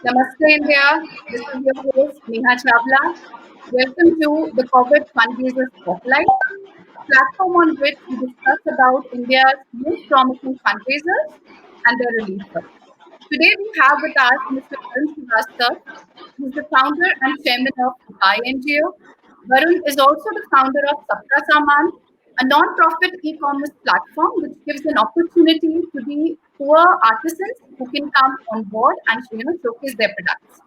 Namaste India, this is your host Neha Chawla. Welcome to the COVID Fundraiser Spotlight, a platform on which we discuss about India's most promising fundraisers and their relief work. Today we have with us Mr. Varun Srivastava, who is the founder and chairman of Upai NGO. Varun is also the founder of Sabka Saman, a non-profit e-commerce platform which gives an opportunity to the poor artisans who can come on board and showcase their products.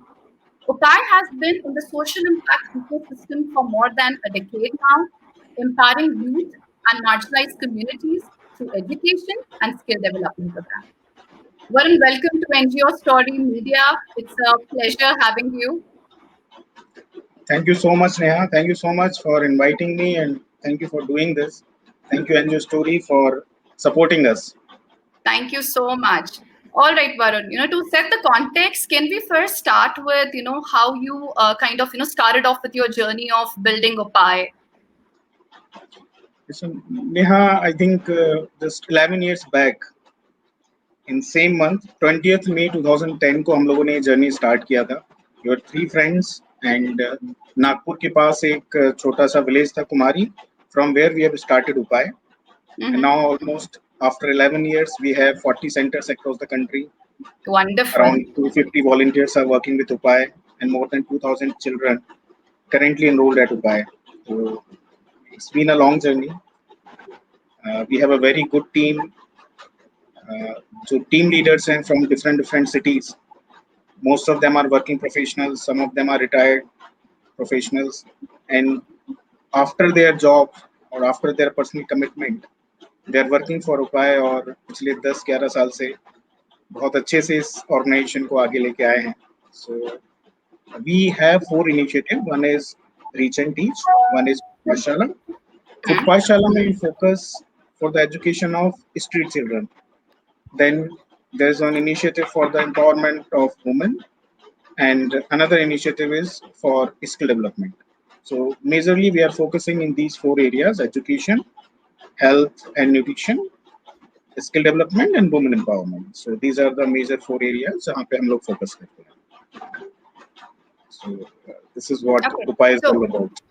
Upai has been in the social impact ecosystem for more than a decade now, empowering youth and marginalized communities through education and skill development programs. Varun, welcome to NGO Story Media. It's a pleasure having you. Thank you so much, Neha. Thank you so much for inviting me and thank you for doing this. Thank you, NGO Story, for supporting us. Thank you so much. All right, Varun, to set the context, can we first start with, how you started off with your journey of building Upai? So, Neha, I think just 11 years back, in same month, 20th May 2010 को हम लोगों ने journey start किया था. We were three friends and Nagpur के पास एक छोटा सा विलेज था कुमारी, from where we have started Upai. And now almost after 11 years, we have 40 centers across the country. Wonderful. Around 250 volunteers are working with Upai and more than 2,000 children currently enrolled at Upai. So it's been a long journey. We have a very good team. So team leaders and from different cities. Most of them are working professionals. Some of them are retired professionals. And after their job or after their personal commitment, they are working for Upai और पिछले 10-11 साल से बहुत अच्छे से इस organisation को आगे लेके आए हैं. So we have 4 initiatives. One is Reach and Teach. One is Pashala. So Pashala may focus for the education of street children. Then there's an initiative for the empowerment of women, and another initiative is for skill development. So majorly we are focusing in these 4 areas: education, health and nutrition, skill development and women empowerment. So these are the major 4 areas जहाँ पे हम लोग focus करते हैं. So this is what Upai is all about.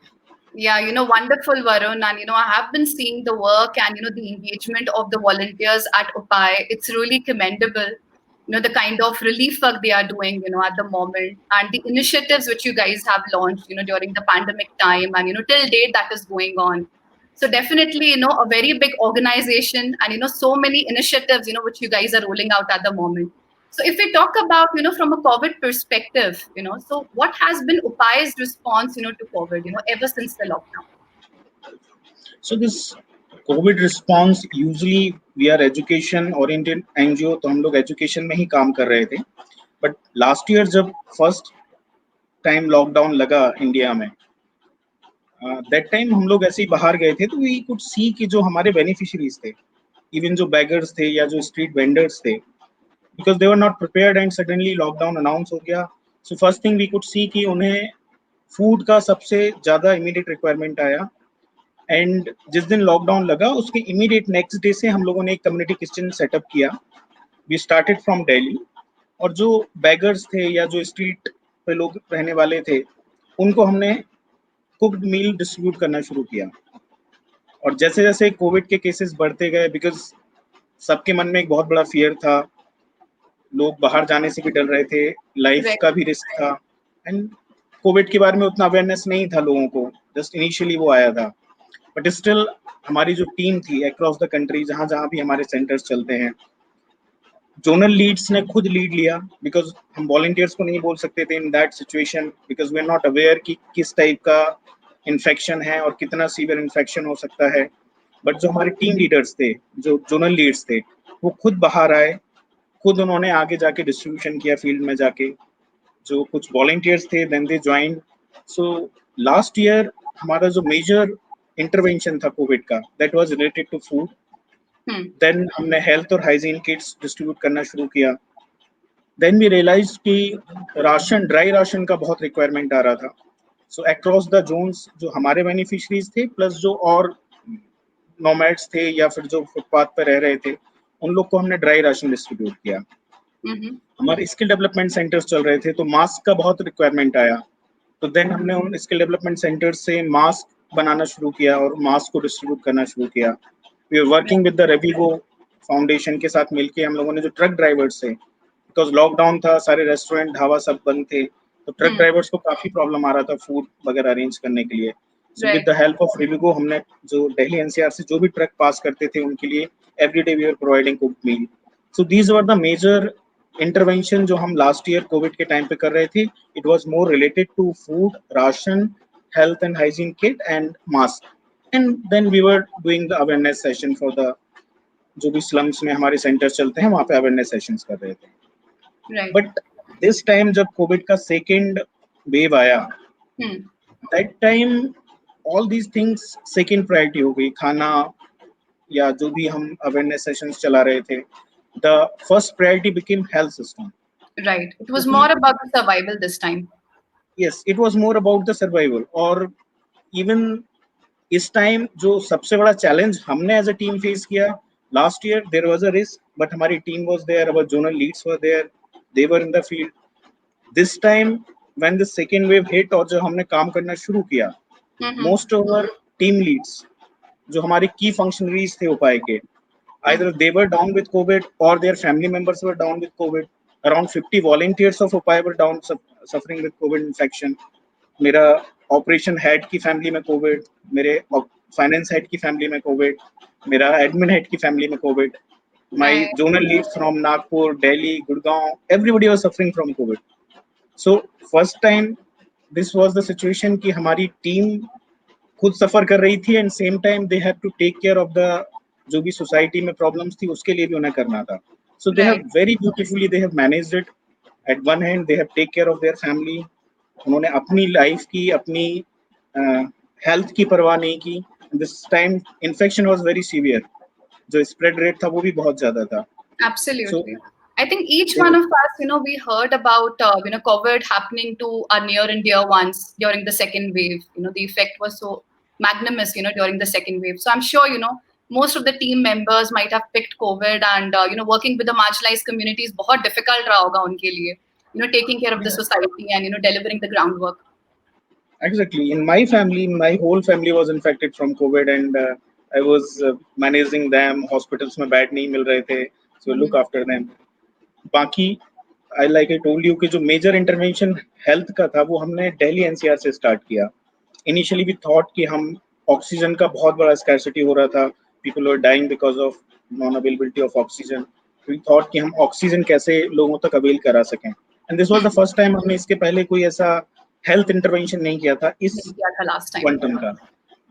Yeah, wonderful, Varun. And, I have been seeing the work and, the engagement of the volunteers at Upai. It's really commendable, the kind of relief work they are doing, at the moment. And the initiatives which you guys have launched, during the pandemic time and, till date that is going on. So definitely, a very big organization and, so many initiatives, which you guys are rolling out at the moment. So if we talk about, from a COVID perspective, so what has been Upai's response, to COVID, ever since the lockdown? So this COVID response, usually we are education oriented NGO, तो हम लोग education में ही काम कर रहे थे. But last year जब first time lockdown लगा इंडिया में, that time हम लोग ऐसे ही बाहर गए थे, तो we could see कि जो हमारे beneficiaries थे, even जो beggars थे या जो street vendors थे, because they were not prepared and suddenly lockdown announce हो गया. So first thing we could see कि उन्हें food का सबसे ज़्यादा immediate requirement आया. एंड जिस दिन लॉकडाउन लगा उसके इमीडिएट नेक्स्ट डे से हम लोगों ने एक कम्युनिटी किचन सेटअप किया. वी स्टार्टेड फ्रॉम दिल्ली और जो बैगर्स थे या जो स्ट्रीट पे लोग रहने वाले थे उनको हमने कुक्ड मील डिस्ट्रीब्यूट करना शुरू किया. और जैसे जैसे कोविड के केसेस बढ़ते गए, बिकॉज सबके मन में एक बहुत बड़ा फियर था, लोग बाहर जाने से भी डर रहे थे, लाइफ का भी रिस्क था एंड कोविड के बारे में उतना अवेयरनेस नहीं था लोगों को, जस्ट इनिशियली वो आया था. बट स्टिल हमारी जो टीम थी अक्रॉस द कंट्री, जहाँ जहाँ भी हमारे सेंटर्स चलते हैं, जोनल लीड्स ने खुद लीड लिया, बिकॉज हम वॉलंटियर्स को नहीं बोल सकते थे in that situation, because we are not aware कि किस टाइप का इन्फेक्शन है और कितना सीवियर इन्फेक्शन हो सकता है. बट जो हमारे टीम लीडर्स थे, जो जोनल लीड्स थे, वो खुद बाहर आए, खुद उन्होंने आगे जाके डिस्ट्रीब्यूशन किया फील्ड में जाके. जो कुछ वॉलंटियर्स थे then they join. So last year हमारा जो मेजर इंटरवेंशन था कोविड का, that was related to food. Then हमने हेल्थ और हाइजीन किट्स डिस्ट्रीब्यूट करना शुरू किया. देन वी रियलाइज कि राशन, ड्राई राशन का बहुत रिक्वायरमेंट आ रहा था. सो अक्रॉस द जोन्स जो हमारे बेनिफिशरीज थे प्लस जो और नोमैड्स थे या फिर जो फुटपाथ पर रह रहे थे, उन लोग को हमने ड्राई राशन डिस्ट्रीब्यूट किया. Mm-hmm. हमारे स्किल डेवलपमेंट सेंटर्स चल रहे थे, तो मास्क का बहुत रिक्वायरमेंट आया। तो देन हमने उन स्किल डेवलपमेंट सेंटर से मास्क बनाना शुरू किया और मास्क को डिस्ट्रीब्यूट करना शुरू किया। We are working with the Revigo foundation के साथ मिलके हम लोगों ने जो ट्रक ड्राइवर्स थे, बिकॉज लॉकडाउन था, सारे रेस्टोरेंट ढाबा सब बंद थे, तो ट्रक Hmm. ड्राइवर्स को काफी प्रॉब्लम आ रहा था फूड वगैरह अरेंज करने के लिए। So with Right. The help of Revigo हमने जो दिल्ली एनसीआर से जो भी ट्रक पास करते थे उनके लिए everyday we are providing cooked meal. So these were the major intervention जो हम लास्ट ईयर कोविड के टाइम पे कर रहे थे। It was more related to food, ration, health and hygiene kit and mask, and then we were doing the awareness session for the जो भी slums में हमारे सेंटर्स चलते हैं वहाँ पे अवेयरनेस सेशंस कर रहे थे। Right. बट दिस टाइम जब कोविड का सेकेंड वेव आया, Hmm. That time all these things second priority हो गई। खाना या जो भी हम अवेयरनेस सेशंस चला रहे थे, the first priority became health system. Right. It was क्योंकि more about the survival this time. Yes, it was more about the survival. और इवन इस टाइम जो सबसे बड़ा चैलेंज हमने एज अ टीम फेस किया, last year there was a risk but हमारी team was there, our zonal leads were there, they were in the field. This time when the second wave hit और जब हमने काम करना शुरू किया, Mm-hmm. Most of our team leads जो हमारे की फंक्शनरीज थे उपाय के, Mm-hmm. either they were down with COVID or their family members were down with COVID. Around 50 volunteers of Upay were down suffering with COVID infection. मेरा operation head की family में COVID, मेरे फाइनेंस हेड की family में COVID, मेरा admin head की family में COVID, my Right. Zonal leads from Nagpur, Delhi, Gurgaon, everybody was suffering from COVID. So first time this was the situation कि हमारी टीम खुद सफर कर रही थी and same time they have to take care of the जो भी society में problems थी उसके लिए भी उन्हें करना था। So they have Right. Very beautifully they have managed it. At one hand they have take care of their family, उन्होंने अपनी लाइफ की, अपनी हेल्थ की परवाह नहीं की। This time infection was very severe, जो स्प्रेड रेट था वो भी बहुत ज्यादा था। सो Absolutely. I think each one of us, we heard about, COVID happening to our near and dear ones during the second wave. The effect was so magnanimous, during the second wave. So I'm sure, most of the team members might have picked COVID and, working with the marginalized communities, बहुत difficult रहा होगा उनके लिए, taking care of the society and, delivering the groundwork. exactly, in my family, my whole family was infected from COVID, and I was managing them. Hospitals में bed नहीं मिल रहे थे, so look Mhm. after them. बाकी I like I told you कि जो major intervention health का था वो हमने दिल्ली एनसीआर से स्टार्ट किया। इनिशियली वी थॉट कि हम ऑक्सीजन का बहुत बड़ा स्कैरसिटी हो रहा था, people were dying because of non availability of oxygen. We thought कि हम ऑक्सीजन कैसे लोगों तक अवेल करा सकें, and this was the first time हमने इसके पहले कोई ऐसा हेल्थ इंटरवेंशन नहीं किया था इस नहीं किया था last time. क्वांटम का।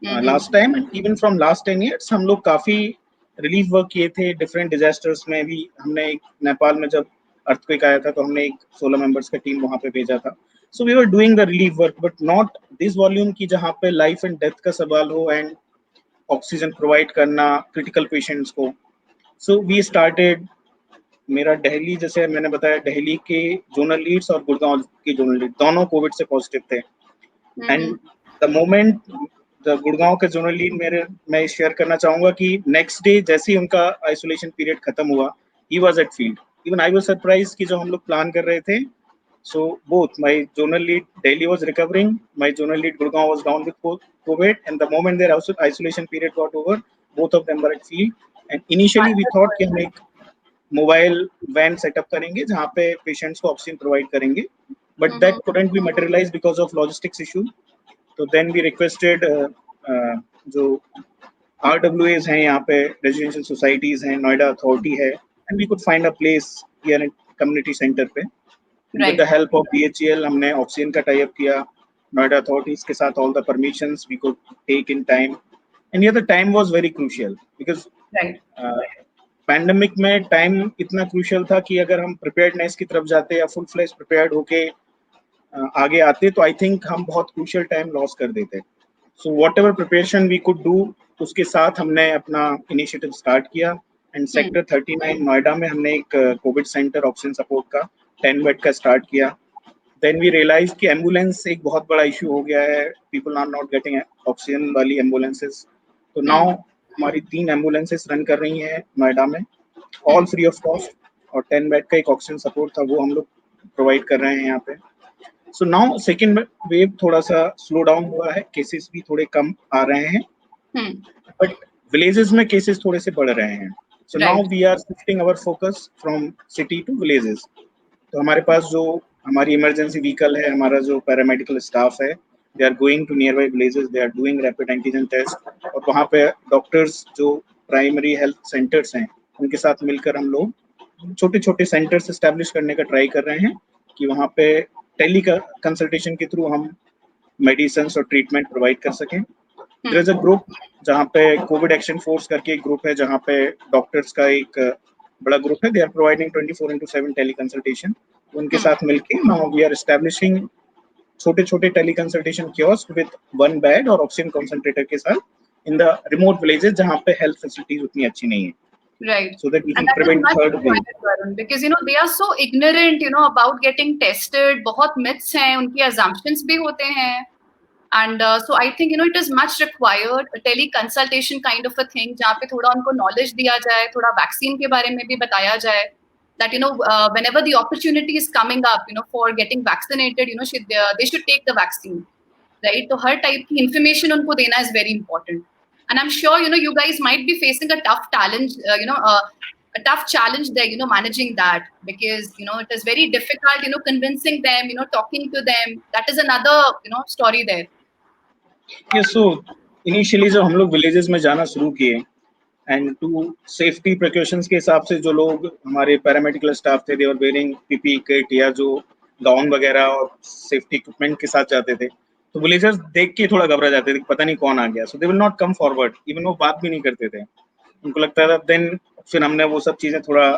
Mhm. Last time even from last 10 years हम लोग काफी रिलीफ वर्क किए थे डिफरेंट डिजास्टर्स में भी। हमने एक नेपाल में जब अर्थक्वेक आया था तो हमने एक 16 मेंबर्स का टीम वहां पे भेजा था। So we were doing the relief work but not this volume की जहाँ पे लाइफ एंड डेथ का सवाल हो एंड ऑक्सीजन प्रोवाइड करना क्रिटिकल पेशेंट्स को। सो वी स्टार्टेड, मेरा दिल्ली, जैसे मैंने बताया, दिल्ली के जोनल लीड्स और गुड़गांव के जोनल लीड दोनों कोविड से पॉजिटिव थे। And Mhm. The moment the Gurgaon के जोनल लीड मेरे, मैं शेयर करना चाहूंगा कि नेक्स्ट डे जैसे ही उनका आइसोलेशन पीरियड खत्म हुआ, he was at field. Even I was surprise कि जो हम लोग प्लान कर रहे थे, so both my zonal lead Delhi was recovering, my zonal lead Gurgaon was down with COVID, and the moment their isolation period got over, both of them were at field. And initially we thought कि हम Wonderful. एक mobile van setup करेंगे जहाँ पे patients को oxygen provide करेंगे, but that Mhm. Couldn't be materialise because of logistics issue. तो then we requested जो RWAs हैं यहाँ पे, रेजिडेंशियल सोसाइटीज हैं, नोएडा अथॉरिटी है, and we could find a place here community centre पे। With Right. The help of BHEL हमने oxygen का टाई अप किया नोएडा अथॉरिटीज के साथ, all the permissions we could take in time. And here the time was very crucial because Right. Pandemic में time इतना crucial था कि अगर हम प्रिपेयर्डनेस की तरफ जाते या फुल फ्लेज प्रिपेयर्ड होके आगे आते तो आई थिंक हम बहुत क्रूशियल टाइम लॉस कर देते। So whatever preparation we could do, उसके साथ हमने अपना इनिशिएटिव स्टार्ट किया। And Hmm. सेक्टर 39 नोएडा में हमने एक कोविड सेंटर ऑक्सीजन सपोर्ट का 10 बेड का स्टार्ट किया। देन वी रियलाइज कि एम्बुलेंस एक बहुत बड़ा इशू हो गया है, people are not getting oxygen वाली एम्बुलेंसेस। तो नाउ Hmm. हमारी 3 एम्बुलेंसेस रन कर रही हैं नोएडा में, all Hmm. Free of cost. और 10 बेड का एक ऑक्सीजन सपोर्ट था, वो हम लोग प्रोवाइड कर रहे हैं यहाँ पे। सो नाउ सेकेंड वेव थोड़ा सा स्लो डाउन हुआ है, केसेस भी थोड़े कम आ रहे हैं, बट विलेजेस में केसेस थोड़े से बढ़ रहे हैं। So now right. We are shifting our focus from city to villages. तो हमारे पास जो हमारी इमरजेंसी व्हीकल है, हमारा जो पैरामेडिकल स्टाफ है, they are going to nearby villages, they are doing rapid antigen test, और वहाँ पे डॉक्टर्स जो प्राइमरी हेल्थ सेंटर्स हैं उनके साथ मिलकर हम लोग छोटे छोटे सेंटर्स एस्टेब्लिश करने का ट्राई कर रहे हैं कि वहाँ पे टेली कंसल्टेशन के थ्रू हम मेडिसिन और ट्रीटमेंट प्रोवाइड कर सकें। देयर इज अ ग्रुप जहाँ पे कोविड एक्शन फोर्स करके एक ग्रुप है, जहाँ पे डॉक्टर्स का एक बड़ा ग्रुप है, they are providing 24/7 tele consultation. उनके साथ मिलके नाउ वी आर एस्टेब्लिशिंग छोटे छोटे tele consultation kiosk with 1 bed और ऑक्सीजन कंसंट्रेटर के साथ इन द रिमोट विलेजेस जहाँ पे हेल्थ फैसिलिटीज उतनी अच्छी नहीं है, Right. so that we And can that is prevent much third wave. required, Varun, because they are so ignorant, about getting tested. बहुत myths हैं, उनकी assumptions भी होते हैं. And so I think it is much required a teleconsultation kind of a thing जहाँ पे थोड़ा उनको knowledge दिया जाए, थोड़ा vaccine के बारे में भी बताया जाए. That whenever the opportunity is coming up, for getting vaccinated, they should take the vaccine, right? तो हर type की information उनको देना is very important. And I'm sure you guys might be facing a tough challenge, a tough challenge there, managing that, because it is very difficult, convincing them, talking to them. That is another story there. Yes, so initially जब हम लोग villages में जाना शुरू किए, and to safety precautions के हिसाब से जो लोग हमारे पैरामेडिकल स्टाफ थे, दे वर वेयरिंग पीपी किट या जो गाउन वगैरह और सेफ्टी इक्विपमेंट के साथ जाते थे, तो विलेजर्स देख के थोड़ा घबरा जाते थे, पता नहीं कौन आ गया, so they will not come forward, even वो बात भी नहीं करते थे, उनको लगता था। देन फिर हमने वो सब चीज़ें थोड़ा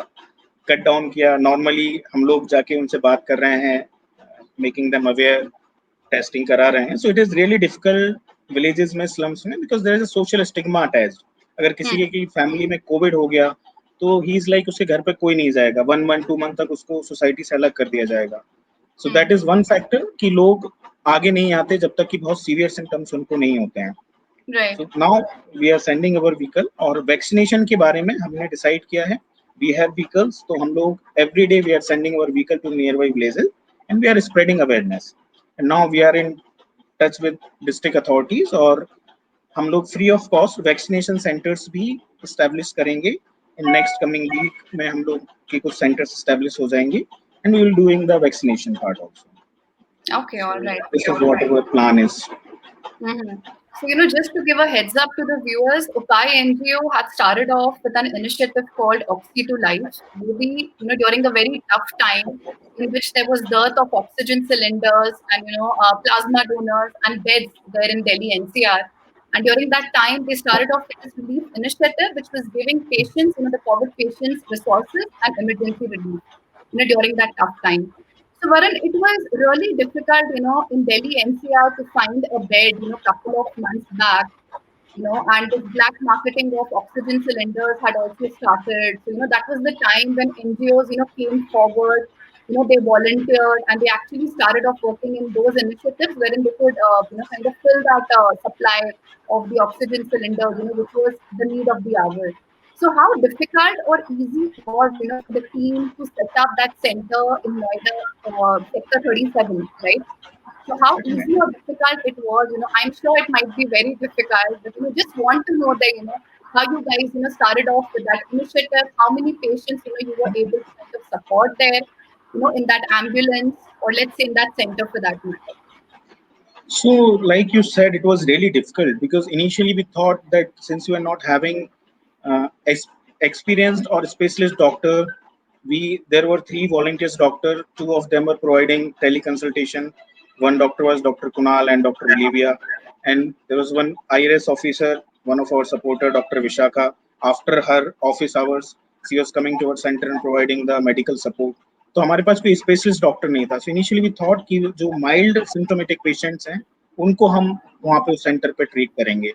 कट डाउन किया, नॉर्मली हम लोग जाके उनसे बात कर रहे हैं, मेकिंग देम अवेयर, टेस्टिंग करा रहे हैं। So it is really difficult villages में, स्लम्स में, because there is a social stigma attached. अगर किसी की फैमिली में कोविड हो गया तो ही इज लाइक उसके घर पे कोई नहीं जाएगा, 1 मंथ 2 मंथ तक उसको सोसाइटी से अलग कर दिया जाएगा। So that is one factor कि लोग आगे नहीं आते जब तक कि बहुत सीवियर सिम्टम्स उनको नहीं होते हैं। Right. So now we are sending our vehicle, और वैक्सीनेशन के बारे में हमने डिसाइड किया है, we have vehicles, तो हम लोग every day we are sending our vehicle to nearby villages and we are spreading awareness, and now we are in touch with district authorities, और हम लोग free of cost vaccination centres भी establish करेंगे। In next coming week में हम लोग के कुछ सेंटर्स इस्टेब्लिश हो जाएंगे, and we will doing the vaccination part also. Okay, all right. This is what our plan is. So, just to give a heads up to the viewers, Upai NGO had started off with an initiative called Oxy to Life. Maybe, during a very tough time in which there was dearth of oxygen cylinders and, plasma donors and beds there in Delhi NCR. And during that time, they started off with this relief initiative, which was giving patients, the COVID patients, resources and emergency relief, during that tough time. So, Varun, it was really difficult, in Delhi NCR to find a bed, couple of months back, and this black marketing of oxygen cylinders had also started. So, that was the time when NGOs, came forward, they volunteered and they actually started off working in those initiatives wherein they could, kind of fill that supply of the oxygen cylinders, which was the need of the hour. So how difficult or easy it was, for the team to set up that center in Noida, Sector 37, right? So how easy or difficult it was, I'm sure it might be very difficult, but just want to know that, how you guys, started off with that initiative, how many patients, you were able to kind of support there, in that ambulance, or let's say in that center for that matter. So, like you said, it was really difficult because initially we thought that since we are not having experienced or specialist doctor, there were 3 volunteers doctor. 2 of them were providing teleconsultation. One doctor was Dr. Kunal and Dr. Olivia, and there was one IRS officer, one of our supporter, Dr. Vishaka. After her office hours, she was coming to our center and providing the medical support. तो हमारे पास कोई specialist doctor नहीं था। So initially we thought कि जो mild symptomatic patients हैं उनको हम वहाँ पे सेंटर पे ट्रीट करेंगे,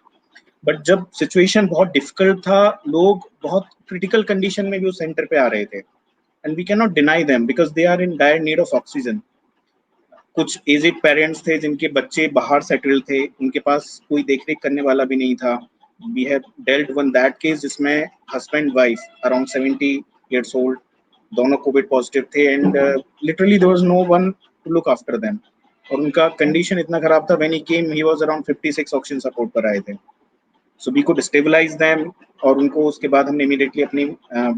बट जब सिचुएशन बहुत डिफिकल्ट था, लोग बहुत क्रिटिकल कंडीशन में भी उस सेंटर पे आ रहे थे, and we can not deny them because they are in dire need of oxygen. कुछ एजेड पेरेंट्स थे जिनके बच्चे बाहर सेटल थे, उनके पास कोई देखरेख करने वाला भी नहीं था। We have dealt one that case जिसमें husband wife around 70 years old, दोनों कोविड पॉजिटिव थे and literally there was no one to look after them. और उनका कंडीशन इतना खराब था, when he came he was around 56 oxygen support पर आए थे। So we could stabilise them, और उनको उसके बाद हमने इमीडिएटली अपनी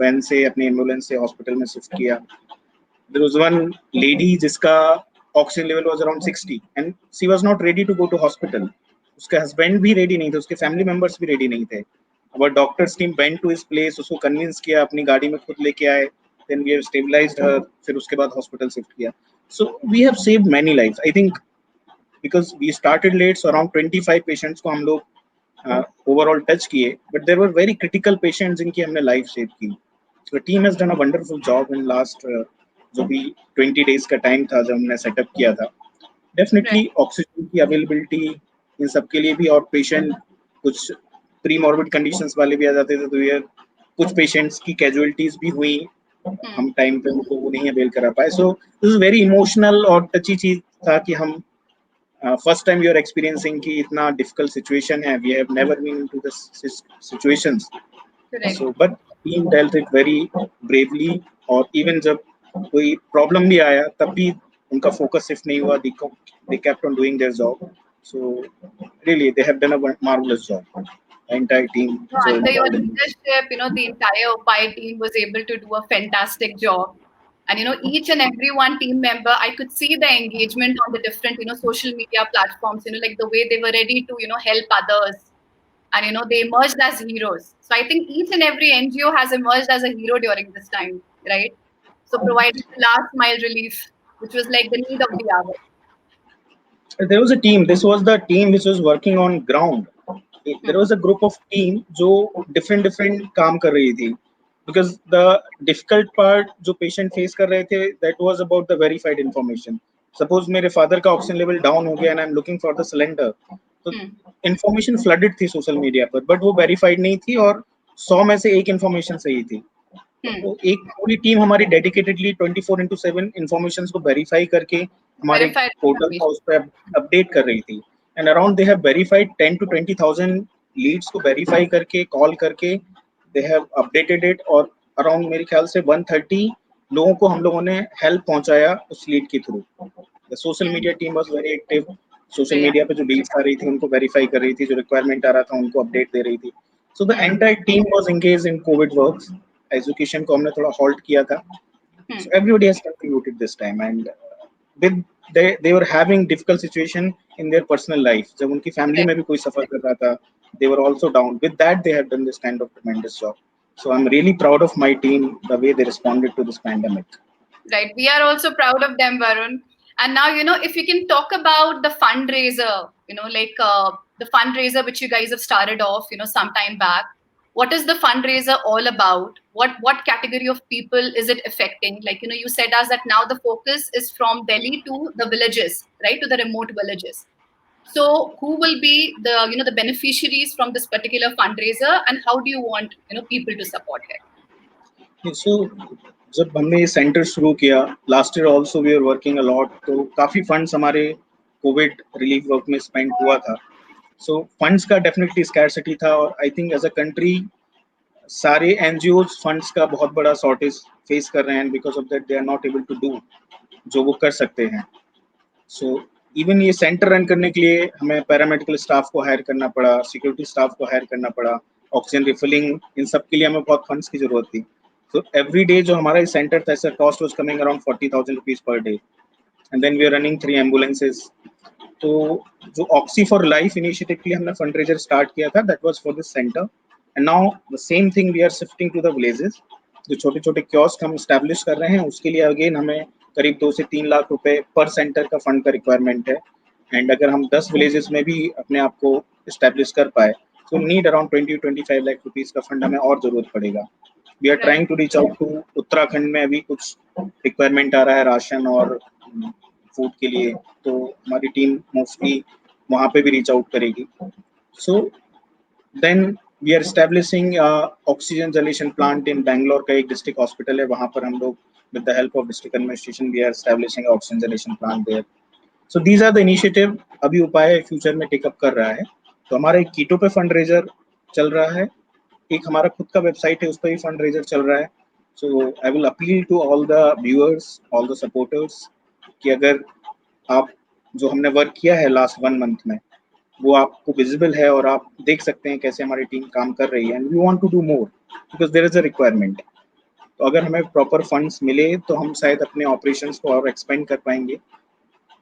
वैन से, अपनी एम्बुलेंस से हॉस्पिटल में शिफ्ट किया। देयर वाज वन लेडी जिसका oxygen level was around 60 and she was not ready to go to hospital. उसके हस्बैंड भी रेडी नहीं थे, उसके फैमिली मेंबर्स भी रेडी नहीं थे। our doctors team went to his place, उसको कन्विंस किया, अपनी गाड़ी में खुद लेके आए, then we have stabilized her, फिर उसके बाद हॉस्पिटल शिफ्ट किया। so we have saved many lives, I think, because we started late, so around 25 patients को हम लोग ओवरऑल टच किए, but there were very critical patients जिनकी हमने लाइफ सेव की। the team has done a wonderful job in last जो भी 20 days का टाइम था जब हमने सेटअप किया था। डेफिनेटली ऑक्सीजन की अवेलेबिलिटी इन सब के लिए भी, और पेशेंट कुछ प्री मॉर्बिड कंडीशंस वाले भी आ जाते थे, तो ये कुछ पेशेंट्स की कैजुअलिटीज भी हुई, हम टाइम पे उनको वो नहीं अवेल करा पाए। So this is very emotional और टची चीज था कि हम first time you are experiencing कि इतना डिफिकल्ट सिचुएशन है, we have never been into this situations. So but team dealt it very bravely, और इवन जब कोई प्रॉब्लम भी आया तब भी उनका फोकस शिफ्ट नहीं हुआ, they kept on doing their job. So really they have done a marvelous job, the entire team. No, under your leadership, the entire Upai team was able to do a fantastic job. And, each and every one team member, I could see the engagement on the different, social media platforms, like the way they were ready to, help others. And, they emerged as heroes. So I think each and every NGO has emerged as a hero during this time, right? So providing the last mile relief, which was like the need of the hour. There was a team, this was the team which was working on ground. There was a group of team जो different काम कर रही थी, because the difficult part जो patient face कर रहे थे, that was about the verified information. Suppose मेरे father का oxygen level down हो गया and I'm looking for the cylinder, तो information flooded थी social media पर, but वो verified नहीं थी, और 100 में से एक information सही थी। तो एक पूरी टीम हमारी डेडिकेटेडली 24/7 इंफॉर्मेशन को वेरीफाई करके हमारे पोर्टल पर उस पर अपडेट कर रही थी। And around they have verified 10 to 20,000 leads को वेरीफाई करके, कॉल करके दे हैव अपडेटेड इट, और अराउंड मेरे ख्याल से 130 लोगों को हम लोगों ने हेल्प पहुंचाया उस लीड के through. The social media team was very active, social media पे जो लीड्स आ रही थी उनको वेरीफाई कर रही थी, जो रिक्वायरमेंट आ रहा था उनको अपडेट दे रही थी। So the entire team was engaged in Covid works. Education को हमने थोड़ा हॉल्ट किया था। So everybody has contributed this time, and with they were having difficult situation in their personal life. जब उनकी फैमिली में भी कोई सफर कर रहा था, they were also down. With that, they have done this kind of tremendous job. So I'm really proud of my team, the way they responded to this pandemic. Right, we are also proud of them, Varun. And now, if you can talk about the fundraiser, like the fundraiser which you guys have started off, some time back. What is the fundraiser all about? What category of people is it affecting? Like, you said us that now the focus is from Delhi to the villages, right, to the remote villages. So who will be the the beneficiaries from this particular fundraiser, and how do you want people to support it? So जब हमने ये centre शुरू किया, last year also we are working a lot, तो काफी funds हमारे COVID relief work में spend हुआ था। सो फंड्स का डेफिनेटली स्कैरसिटी था, और I think as a country सारे एनजीओज फंड्स का बहुत बड़ा शॉर्टेज फेस कर रहे हैं, because of that they are not able to do जो वो कर सकते हैं। सो इवन ये सेंटर रन करने के लिए हमें पैरामेडिकल स्टाफ को हायर करना पड़ा, सिक्योरिटी स्टाफ को हायर करना पड़ा, ऑक्सीजन रिफिलिंग, इन सब के लिए हमें बहुत फंड्स की जरूरत थी। तो एवरी डे जो हमारा सेंटर था, इसका cost was coming around 40,000 rupees per day, and then we are running 3 ambulances. तो जो ऑक्सी फॉर लाइफ इनिशिएटिव के लिए हमने फंडरेजर स्टार्ट किया था, that was for this centre, and now the same thing we are shifting to the villages. जो छोटे छोटे कियोस्क हम स्टैब्लिश कर रहे हैं, उसके लिए अगेन हमें करीब 2 से 3 लाख रुपए पर सेंटर का फंड का रिक्वायरमेंट है। एंड अगर हम 10 विलेजेस में भी अपने आप को स्टैब्लिश कर पाए, तो नीड अराउंड 20-25 लाख रुपीज का फंड हमें और जरूरत पड़ेगा। We are trying to reach out to Uttarakhand में, अभी कुछ रिक्वायरमेंट आ रहा है राशन और फूड के लिए, तो हमारी टीम मोस्टली वहाँ पे भी रीच आउट करेगी। So then we are establishing oxygen generation plant in Bangalore का एक डिस्ट्रिक्ट हॉस्पिटल है, वहाँ पर हम लोग with the help of district administration we are establishing oxygen generation plant there. So these are the initiative अभी उपाय फ्यूचर में टेकअप कर रहा है। तो हमारा एक कीटो पे फंड रेजर चल रहा है, एक हमारा खुद का वेबसाइट है, उस पर भी फंड रेजर चल रहा है, So I will appeal to all the viewers, all the supporters कि अगर आप जो हमने वर्क किया है लास्ट 1 मंथ में वो आपको विजिबल है और आप देख सकते हैं कैसे हमारी टीम काम कर रही है and we want to do more because there is a requirement. तो अगर हमें प्रॉपर फंड्स मिले तो हम शायद अपने ऑपरेशंस को और एक्सपेंड कर पाएंगे।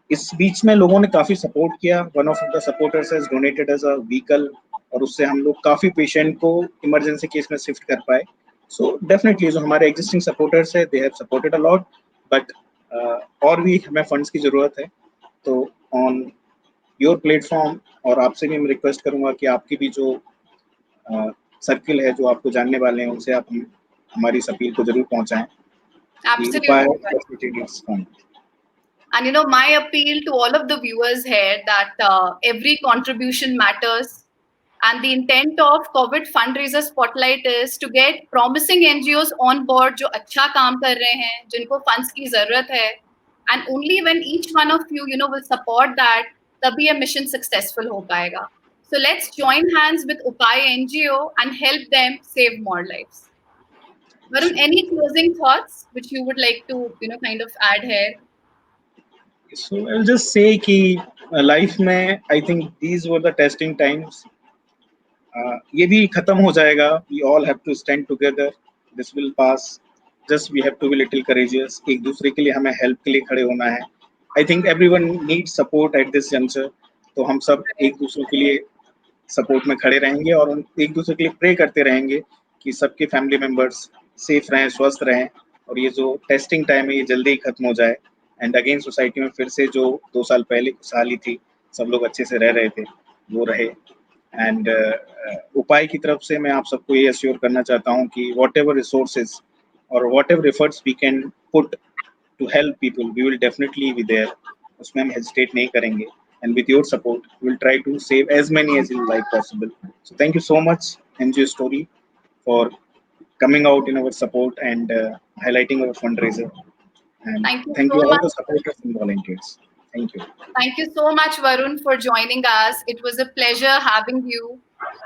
इस बीच में लोगों ने काफ़ी सपोर्ट किया। One of the supporters has donated as a vehicle और उससे हम लोग काफ़ी पेशेंट को इमरजेंसी केस में शिफ्ट कर पाए। सो डेफिनेटली जो हमारे एग्जिस्टिंग सपोर्टर्स है they have supported a lot, but और भी हमें फंड्स की ज़रूरत है। तो ऑन योर प्लेटफॉर्म और आपसे भी मैं रिक्वेस्ट करूंगा कि आपकी भी जो सर्किल है जो आपको जानने वाले हैं उनसे आप हमारी इस अपील को जरूर पहुंचाएं कि उपाय Absolutely. facility needs fund. And my appeal to all of the viewers here that every contribution matters. And the intent of COVID fundraiser spotlight is to get promising NGOs on board जो अच्छा काम कर रहे हैं, जिनको funds की जरूरत है. And only when each one of you, will support that, तभी ये mission successful हो पाएगा. So let's join hands with Upay NGO and help them save more lives. Varun, any closing thoughts which you would like to, kind of add here? So I'll just say कि life में I think these were the testing times. ये भी खत्म हो जाएगा। We all have to stand together, this will pass, just we have to be little courageous. एक दूसरे के लिए हमें हेल्प के लिए खड़े होना है। I think everyone needs support at this juncture. तो हम सब एक दूसरे के लिए सपोर्ट में खड़े रहेंगे और एक दूसरे के लिए प्रे करते रहेंगे कि सबके फैमिली मेम्बर्स सेफ रहें, स्वस्थ रहें और ये जो टेस्टिंग टाइम है ये जल्दी ही खत्म हो जाए एंड अगेन सोसाइटी में फिर से जो 2 साल पहले खुशहाली थी, सब लोग अच्छे से रह रहे थे, वो रहे। एंड उपाय की तरफ से मैं आप सबको ये अश्योर करना चाहता हूँ कि वॉट एवर रिसोर्सेज और whatever efforts we can put to help people we will definitely be there. उसमें हम हेजिटेट नहीं करेंगे and with your support we'll try to save as many as in life possible. So thank you so much NGO Story for coming out in our support and highlighting our fundraiser, and Thank you thank so you all much. the supporters and volunteers. Thank you. Thank you so much, Varun, for joining us. It was a pleasure having you.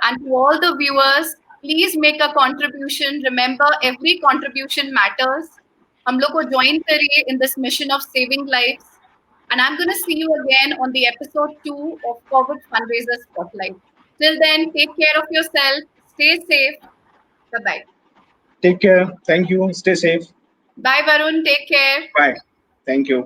And to all the viewers, please make a contribution. Remember, every contribution matters. हम लोग को join करिए in this mission of saving lives. And I'm going to see you again on the episode 2 of COVID Fundraiser Spotlight. Till then, take care of yourself. Stay safe. Bye-bye. Take care. Thank you. Stay safe. Bye, Varun. Take care. Bye. Thank you.